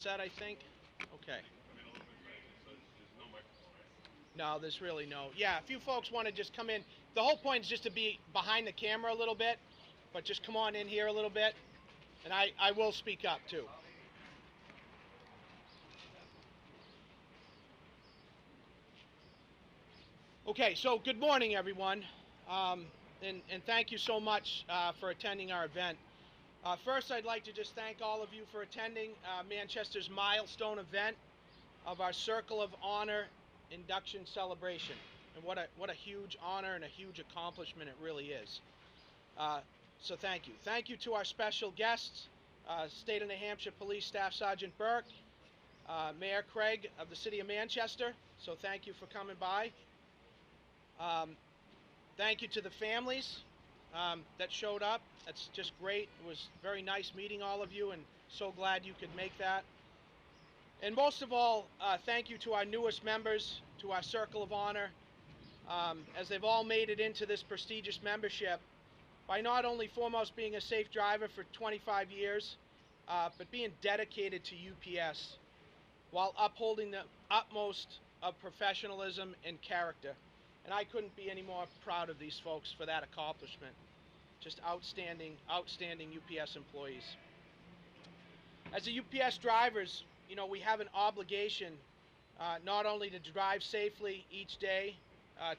set, I think. Okay. No, there's really no. Yeah, if you folks want to just come in, the whole point is just to be behind the camera a little bit, but just come on in here a little bit, and I will speak up too. Okay, so good morning, everyone, and thank you so much for attending our event. First, I'd like to just thank all of you for attending Manchester's milestone event of our Circle of Honor induction celebration. And what a huge honor and a huge accomplishment it really is. So thank you. Thank you to our special guests, State of New Hampshire Police Staff Sergeant Burke, Mayor Craig of the City of Manchester. So thank you for coming by. Thank you to the families that showed up. That's just great. It was very nice meeting all of you, and so glad you could make that. And most of all, thank you to our newest members, to our Circle of Honor, as they've all made it into this prestigious membership by not only foremost being a safe driver for 25 years, but being dedicated to UPS while upholding the utmost of professionalism and character. And I couldn't be any more proud of these folks for that accomplishment. Just outstanding, outstanding UPS employees. As a UPS drivers, you know, we have an obligation not only to drive safely each day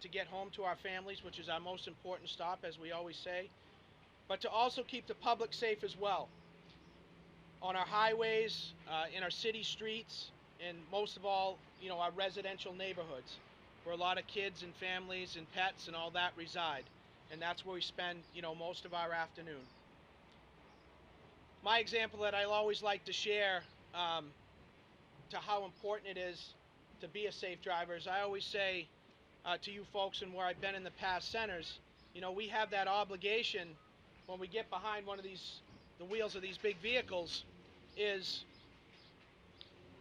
to get home to our families, which is our most important stop, as we always say, but to also keep the public safe as well. On our highways, in our city streets, and most of all, you know, our residential neighborhoods, where a lot of kids and families and pets and all that reside. And that's where we spend, you know, most of our afternoon. My example that I'll always like to share to how important it is to be a safe driver is I always say to you folks and where I've been in the past centers, you know, we have that obligation when we get behind one of the wheels of these big vehicles, is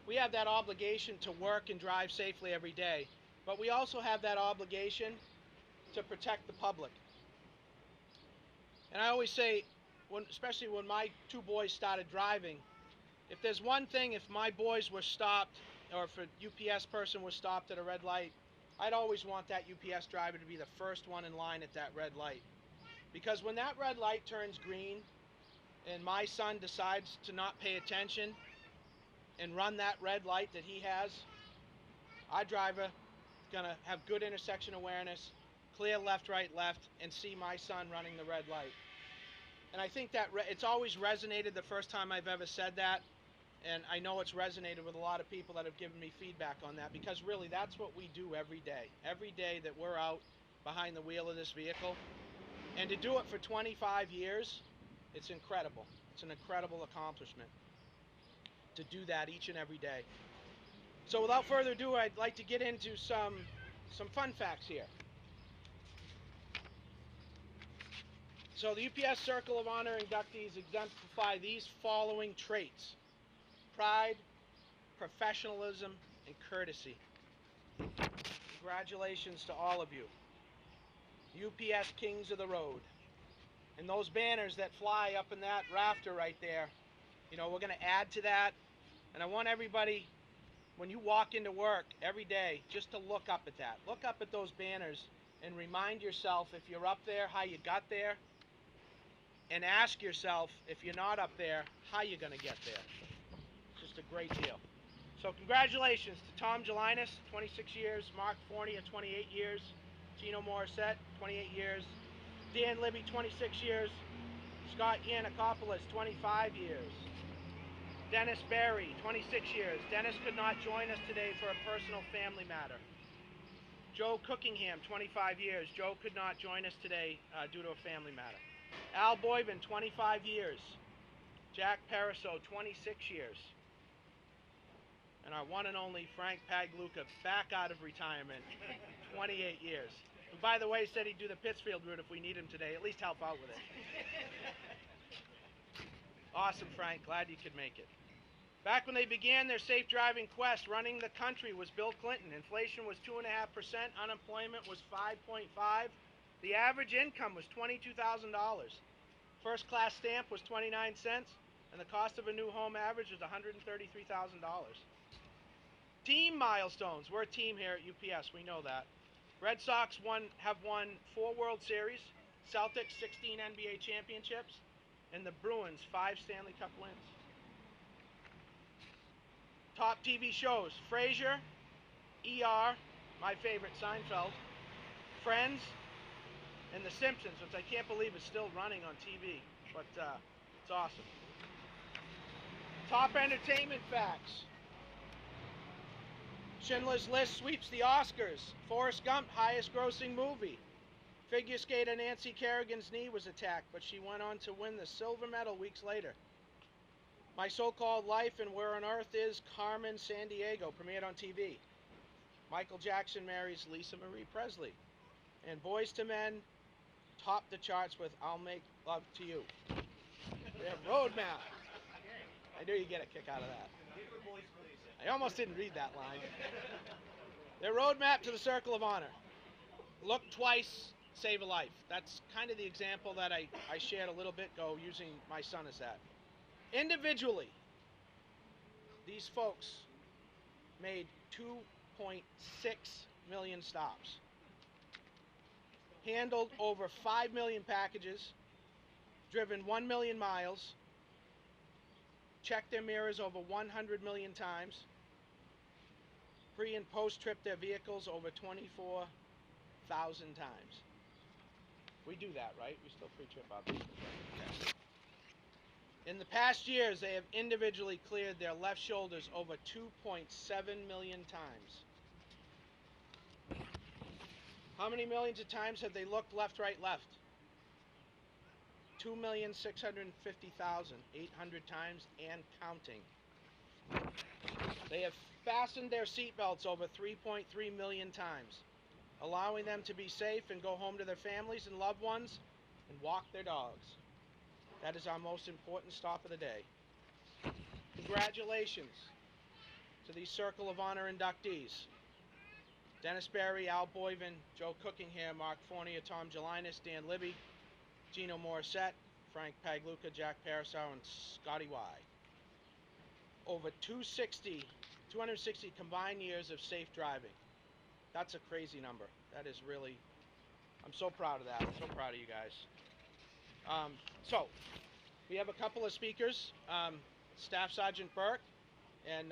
we have that obligation to work and drive safely every day. But we also have that obligation to protect the public. And I always say, especially when my two boys started driving, if there's one thing, if my boys were stopped, or if a UPS person was stopped at a red light, I'd always want that UPS driver to be the first one in line at that red light. Because when that red light turns green and my son decides to not pay attention and run that red light that he has, our driver is going to have good intersection awareness, clear left, right, left, and see my son running the red light. And I think that it's always resonated the first time I've ever said that, and I know it's resonated with a lot of people that have given me feedback on that, because really that's what we do every day. Every day that we're out behind the wheel of this vehicle. And to do it for 25 years, it's incredible. It's an incredible accomplishment to do that each and every day. So without further ado, I'd like to get into some fun facts here. So the UPS Circle of Honor inductees exemplify these following traits: pride, professionalism, and courtesy. Congratulations to all of you. UPS Kings of the Road. And those banners that fly up in that rafter right there, you know, we're going to add to that. And I want everybody, when you walk into work every day, just to look up at that. Look up at those banners and remind yourself, if you're up there, how you got there. And ask yourself, if you're not up there, how you're going to get there. It's just a great deal. So congratulations to Tom Gelinas, 26 years, Mark Forney, 28 years, Gino Morissette, 28 years, Dan Libby, 26 years, Scott Yannikopoulos, 25 years, Dennis Barry, 26 years. Dennis could not join us today for a personal family matter. Joe Cookingham, 25 years. Joe could not join us today due to a family matter. Al Boyven, 25 years. Jack Pariseau, 26 years. And our one and only Frank Pagluca, back out of retirement, 28 years. Who, by the way, said he'd do the Pittsfield route if we need him today, at least help out with it. Awesome, Frank. Glad you could make it. Back when they began their safe driving quest, running the country was Bill Clinton. Inflation was 2.5%. Unemployment was 5.5%. The average income was $22,000. First class stamp was 29 cents. and the cost of a new home average is $133,000. Team milestones. We're a team here at UPS. We know that. Red Sox have won 4 World Series, Celtics 16 NBA championships, and the Bruins 5 Stanley Cup wins. Top TV shows: Frasier, ER, my favorite, Seinfeld, Friends, and The Simpsons, which I can't believe is still running on TV, but it's awesome. Top entertainment facts. Schindler's List sweeps the Oscars. Forrest Gump, highest grossing movie. Figure skater Nancy Kerrigan's knee was attacked, but she went on to win the silver medal weeks later. My So-Called Life and Where on Earth Is Carmen Sandiego premiered on TV. Michael Jackson marries Lisa Marie Presley. And Boyz II Men topped the charts with I'll Make Love to You. Their roadmap. I knew you'd get a kick out of that. I almost didn't read that line. Their roadmap to the Circle of Honor. Look twice, save a life. That's kind of the example that I shared a little bit ago using my son as that. Individually, these folks made 2.6 million stops, handled over 5 million packages, driven 1 million miles, checked their mirrors over 100 million times, pre and post trip their vehicles over 24,000 times. We do that, right? We still pre-trip our vehicles, right? Okay. In the past years, they have individually cleared their left shoulders over 2.7 million times. How many millions of times have they looked left, right, left? 2,650,800 times and counting. They have fastened their seatbelts over 3.3 million times, allowing them to be safe and go home to their families and loved ones and walk their dogs. That is our most important stop of the day. Congratulations to these Circle of Honor inductees. Dennis Berry, Al Boyven, Joe Cookingham, Mark Fournier, Tom Gelinas, Dan Libby, Gino Morissette, Frank Pagluca, Jack Parasau, and Scotty Y. Over 260 combined years of safe driving. That's a crazy number. That is really, I'm so proud of that. I'm so proud of you guys. So, we have a couple of speakers, Staff Sergeant Burke and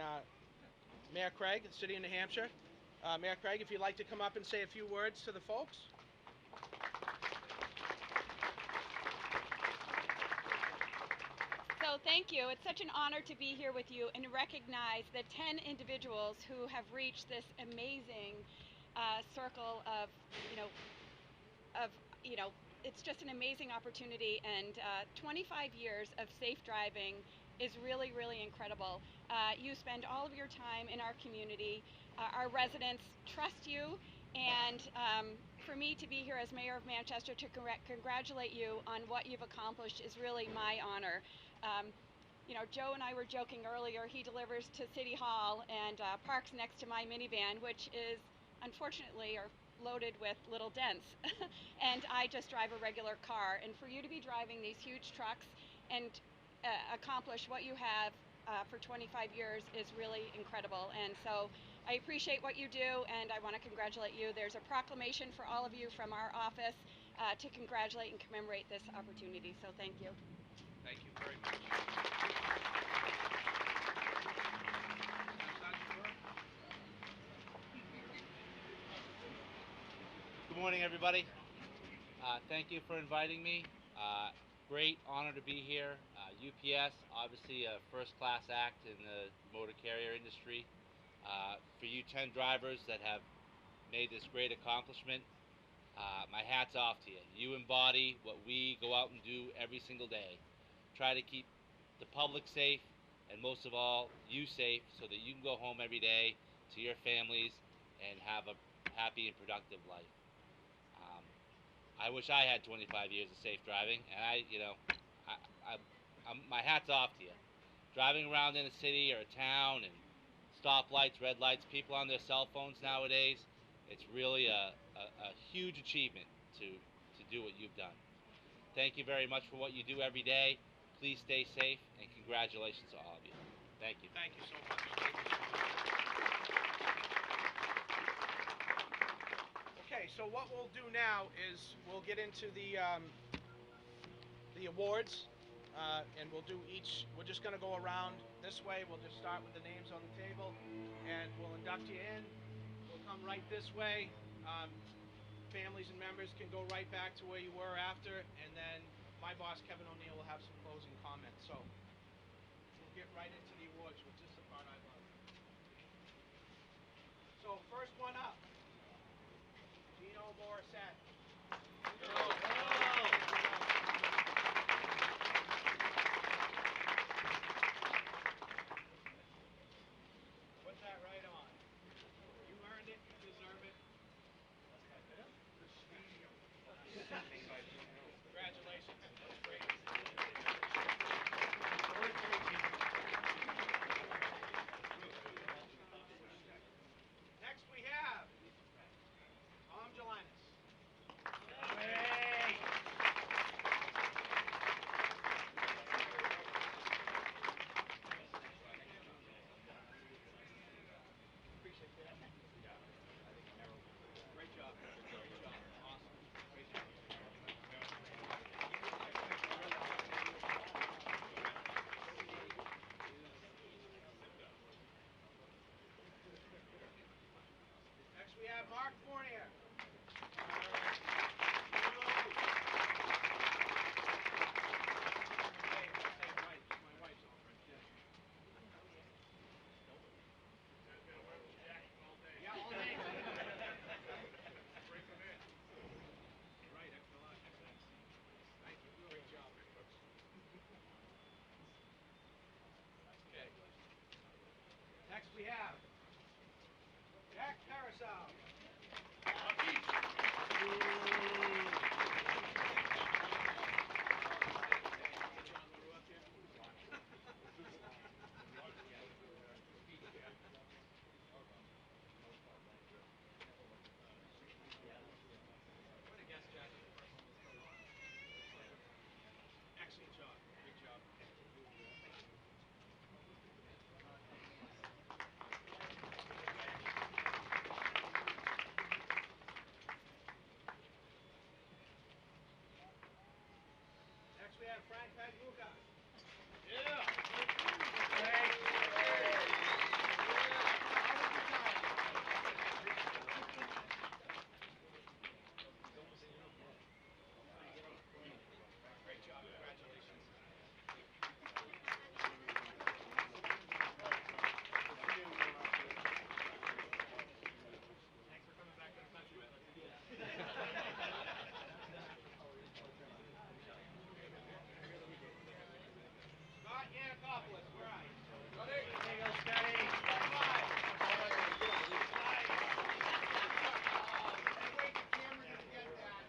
Mayor Craig, the City of New Hampshire. Mayor Craig, if you'd like to come up and say a few words to the folks. So thank you. It's such an honor to be here with you and recognize the 10 individuals who have reached this amazing circle of, it's just an amazing opportunity, and 25 years of safe driving is really, really incredible. You spend all of your time in our community. Our residents trust you, and for me to be here as Mayor of Manchester to congratulate you on what you've accomplished is really my honor. Joe and I were joking earlier, he delivers to City Hall and parks next to my minivan, which is unfortunately loaded with little dents. And I just drive a regular car. And for you to be driving these huge trucks and accomplish what you have for 25 years is really incredible. And so I appreciate what you do, and I want to congratulate you. There's a proclamation for all of you from our office to congratulate and commemorate this opportunity. So thank you. Thank you very much. Good morning, everybody. Thank you for inviting me. Great honor to be here. UPS, obviously a first-class act in the motor carrier industry. For you 10 drivers that have made this great accomplishment, my hat's off to you. You embody what we go out and do every single day. Try to keep the public safe, and most of all, you safe, so that you can go home every day to your families and have a happy and productive life. I wish I had 25 years of safe driving, and my hat's off to you. Driving around in a city or a town and stoplights, red lights, people on their cell phones nowadays, it's really a huge achievement to do what you've done. Thank you very much for what you do every day. Please stay safe, and congratulations to all of you. Thank you. Thank you so much. Thank you so much. Okay, so what we'll do now is we'll get into the awards, and we'll do each. We're just going to go around this way. We'll just start with the names on the table, and we'll induct you in. We'll come right this way. Families and members can go right back to where you were after, and then my boss, Kevin O'Neill, will have some closing comments. So we'll get right into the awards, which is the part I love. So first one up, Gino Morissette. Put that right on. You earned it. You deserve it. Congratulations. That's great. Next we have Tom Gelinas. Appreciate that. Great job. Great job. Awesome. Great job. Next we have Mark Fournier. Yeah, all day. Right, extra large. Thank you. Great job. Okay. Next we have Jack Parasol. Excellent job. Good job. Next we have Frank Magluca. Great job. Congratulations. Thanks for coming back to the country with us. Scott Yanakopoulos, where are you? There you go, Scotty. Stand by. Hey, wait, the camera didn't get that.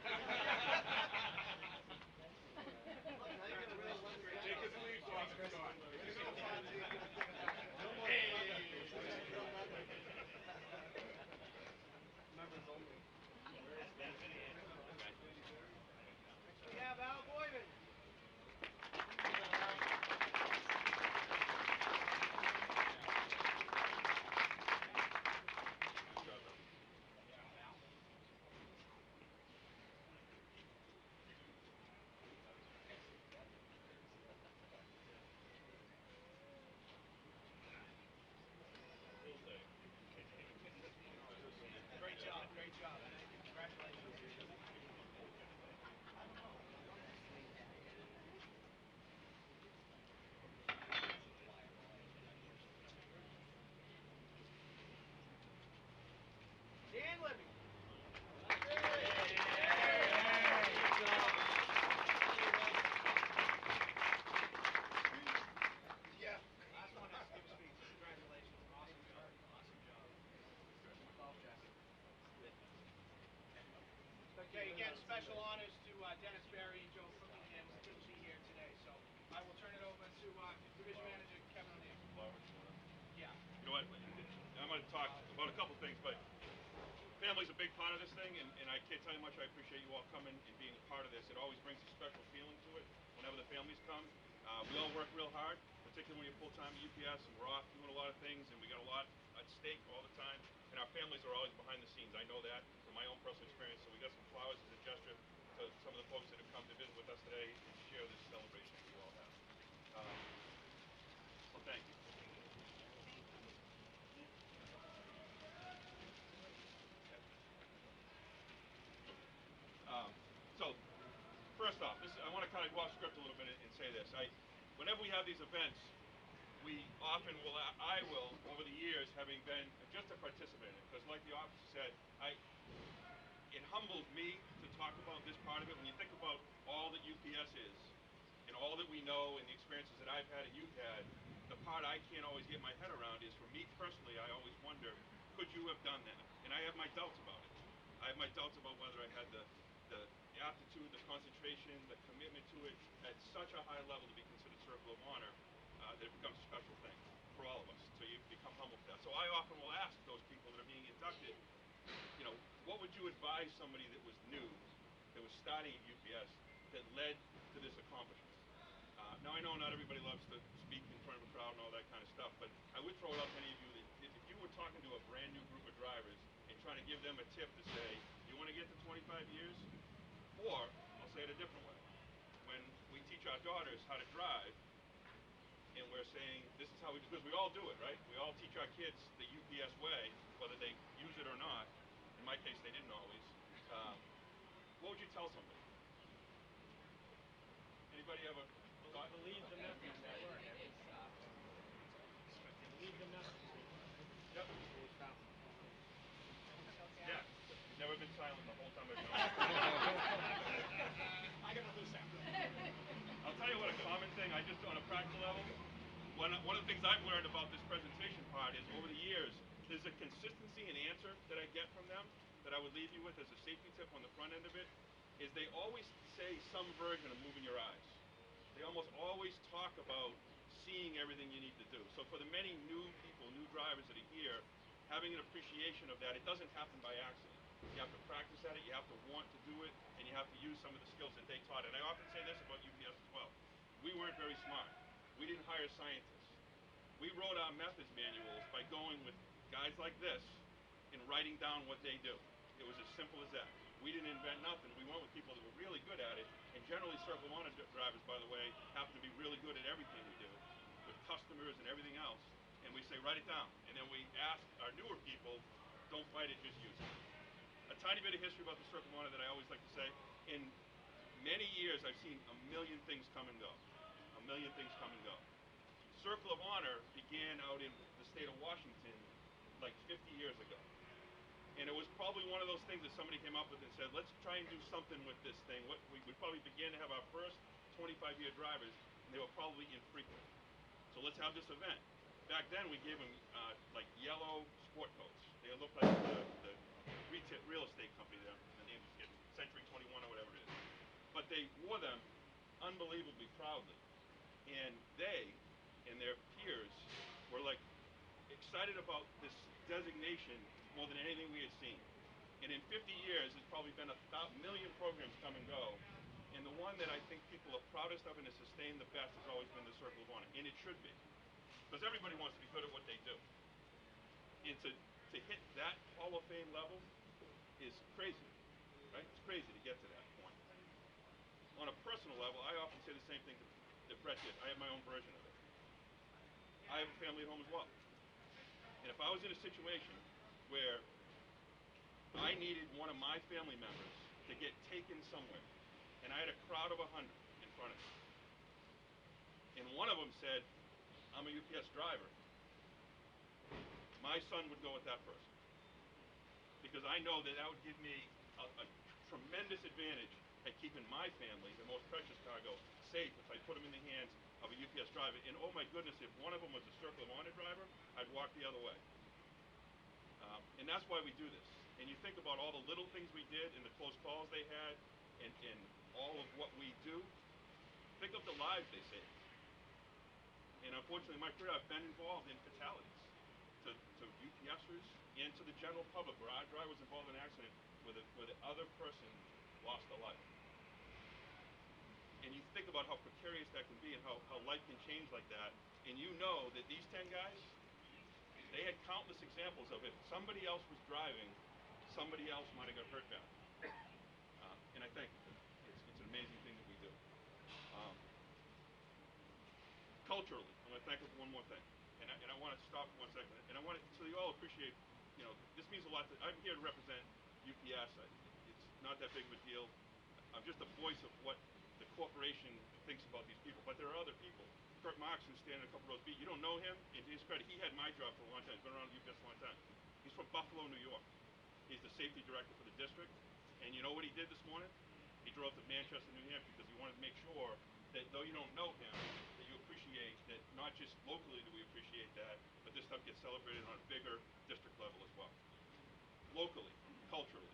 Take his sleeves off, Scott. Members only. Next we have Al Boyman. Great job, great job. Congratulations. Dan Libby. Last one is give a speech. Congratulations. Awesome job. Awesome job. Okay, again, special honors to Dennis Berry and Joe Cookingham, who couldn't be here today. So I will turn it over to Division Manager Kevin O'Neill. Yeah. You know what? I'm going to talk about a couple things, but family's a big part of this thing, and I can't tell you how much I appreciate you all coming and being a part of this. It always brings a special feeling to it whenever the families come. work real hard, particularly when you're full-time at UPS and we're off doing a lot of things and we got a lot at stake all the time. And our families are always behind the scenes. I know that from my own personal experience. So we got some flowers as a gesture to some of the folks that have come to visit with us today and share this celebration that you all have. So thank you. So first off, I want to kind of go off script a little bit and say this. Whenever we have these events, we often will, I will, over the years, having been just a participant in it, because like the officer said, it humbles me to talk about this part of it. When you think about all that UPS is, and all that we know, and the experiences that I've had and you've had, the part I can't always get my head around is, for me personally, I always wonder, could you have done that? And I have my doubts about it. I have my doubts about whether I had the aptitude, the concentration, the commitment to it at such a high level to be considered Circle of Honor, that it becomes a special thing for all of us. So you become humble for that. So I often will ask those people that are being inducted, what would you advise somebody that was new, that was starting at UPS, that led to this accomplishment? Now I know not everybody loves to speak in front of a crowd and all that kind of stuff, but I would throw it out to any of you that if you were talking to a brand new group of drivers and trying to give them a tip to say, you want to get to 25 years? Or, I'll say it a different way, when we teach our daughters how to drive, and we're saying, this is how we do, because we all do it, right? We all teach our kids the UPS way, whether they use it or not. In my case, they didn't always. What would you tell somebody? Anybody have a thought? Believe the message that works. Believe the message. Yep. Yeah. You've never been silent the whole time I've known you. I gotta lose that. I'll tell you what a common thing, I just, on a practical level, one of the things I've learned about this presentation part is, over the years, there's a consistency in answer that I get from them that I would leave you with as a safety tip on the front end of it, is they always say some version of moving your eyes. They almost always talk about seeing everything you need to do. So for the many new people, new drivers that are here, having an appreciation of that, it doesn't happen by accident. You have to practice at it, you have to want to do it, and you have to use some of the skills that they taught. And I often say this about UPS as well. We weren't very smart. We didn't hire scientists. We wrote our methods manuals by going with guys like this and writing down what they do. It was as simple as that. We didn't invent nothing. We went with people that were really good at it, and generally Circle of Honor drivers, by the way, happen to be really good at everything we do, with customers and everything else. And we say, write it down. And then we ask our newer people, don't fight it, just use it. A tiny bit of history about the Circle of Honor that I always like to say. In many years, I've seen a million things come and go. A million things come and go. Circle of Honor began out in the state of Washington like 50 years ago. And it was probably one of those things that somebody came up with and said, let's try and do something with this thing. We probably began to have our first 25-year drivers, and they were probably infrequent. So let's have this event. Back then, we gave them like yellow sport coats. They looked like the retail real estate company, the name was Century 21 or whatever it is. But they wore them unbelievably proudly. And they and their peers were like excited about this designation more than anything we had seen. And in 50 years, there's probably been a million programs come and go. And the one that I think people are proudest of and has sustained the best has always been the Circle of Honor. And it should be. Because everybody wants to be good at what they do. And to hit that Hall of Fame level is crazy. Right? It's crazy to get to that point. On a personal level, I often say the same thing that Brett did. I have my own version of it. I have a family at home as well. And if I was in a situation where I needed one of my family members to get taken somewhere, and I had a crowd of 100 in front of me, and one of them said, I'm a UPS driver, my son would go with that person. Because I know that would give me a tremendous advantage at keeping my family, the most precious cargo, safe if I put them in the hands of a UPS driver. And oh my goodness, if one of them was a Circle of Honor driver, I'd walk the other way. And that's why we do this. And you think about all the little things we did and the close calls they had and all of what we do. Think of the lives they saved. And unfortunately, in my career, I've been involved in fatalities to UPSers and to the general public, where our driver was involved in an accident where the other person lost a life. And you you think about how precarious that can be and how life can change like that, and you know that these 10 guys, they had countless examples of if somebody else was driving, somebody else might have got hurt bad. And I thank you for that. It's an amazing thing that we do. Culturally, I'm going to thank you for one more thing. And I want to stop for 1 second. And I want to, so you all appreciate, this means a lot. I'm here to represent UPS. It's not that big of a deal. I'm just a voice of what the corporation thinks about these people. But there are other people. Kurt Marx, who's standing a couple rows beat. You don't know him. And to his credit, he had my job for a long time. He's been around UPS a long time. He's from Buffalo, New York. He's the safety director for the district. And you know what he did this morning? He drove to Manchester, New Hampshire, because he wanted to make sure that though you don't know him, that you appreciate that not just locally do we appreciate that, but this stuff gets celebrated on a bigger district level as well. Locally, culturally.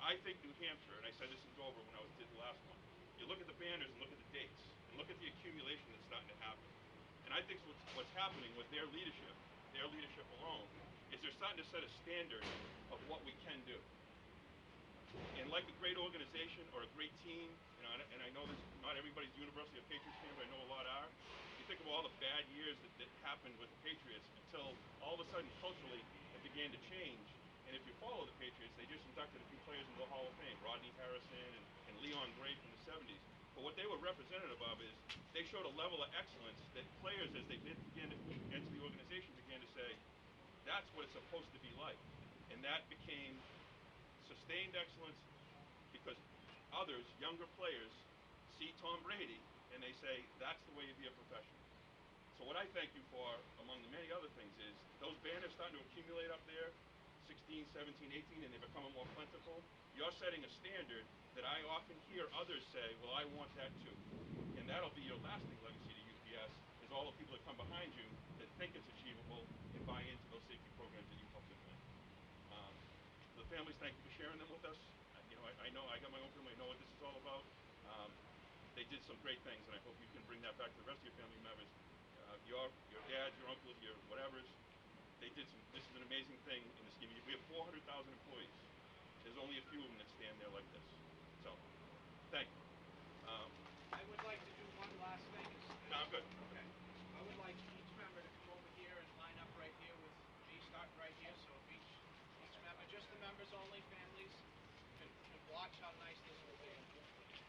I think New Hampshire, and I said this in Dover when I did the last one, you look at the banners and look at the dates, and look at the accumulation that's starting to happen. And I think what's happening with their leadership alone, is they're starting to set a standard of what we can do. And like a great organization or a great team, and I know this, not everybody's universally a Patriots fan, but I know a lot are. You think of all the bad years that happened with the Patriots until all of a sudden culturally it began to change. And if you follow the Patriots, they just inducted a few players into the Hall of Fame, Rodney Harrison and Leon Gray from the 70s. But what they were representative of is they showed a level of excellence that players, as they began to enter the organization, began to say, that's what it's supposed to be like. And that became sustained excellence because others, younger players, see Tom Brady and they say, that's the way you be a professional. So what I thank you for, among the many other things, is those banners starting to accumulate up there, 16, 17, 18, and they're becoming more plentiful. You're setting a standard that I often hear others say, well, I want that too. And that'll be your lasting legacy to UPS, is all the people that come behind you that think it's achievable and buy into those safety programs that you helped implement. The families, thank you for sharing them with us. I know I got my own family, I know what this is all about. They did some great things, and I hope you can bring that back to the rest of your family members. Your dads, your uncles, your whatevers, they did this is an amazing thing in the scheme. We have 400,000 employees. There's only a few of them that stand there like this. So, thank you. I would like to do one last thing. No, I'm good. Okay. I would like each member to come over here and line up right here with me, starting right here. So if each member, just the members only, families, can watch how nice this will be.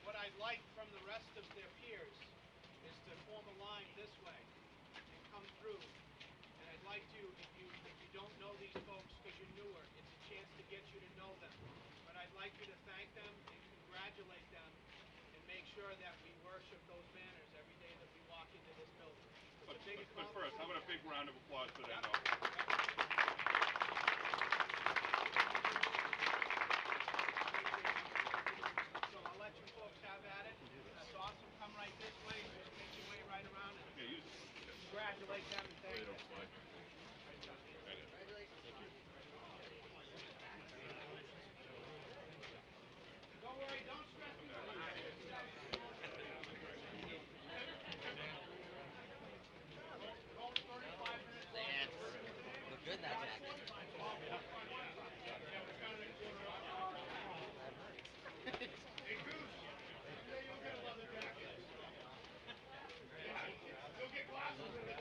What I'd like from the rest of their peers is to form a line this way and come through. And I'd like to, if you don't know these folks because you're newer, it's a chance to get you to know them. But I'd like you to thank them and congratulate them and make sure that we worship those banners every day that we walk into this building. But first, how about a big round of applause for them? So I'll let you folks have at it. That's awesome. Come right this way. Just make your way right around and congratulate them and thank them. Don't worry, don't stress me. Look good in that jacket. Hey, Goose. Today you'll get a leather jacket. You'll get glasses with it.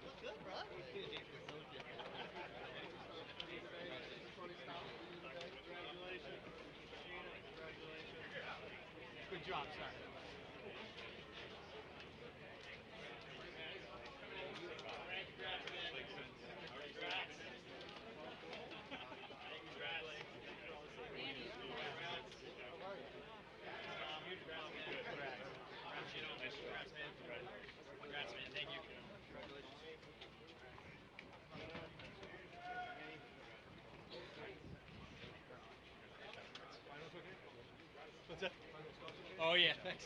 Look good, bro. Good job, sir. Congrats, man. Thank you. What's that? Oh, yeah, thanks.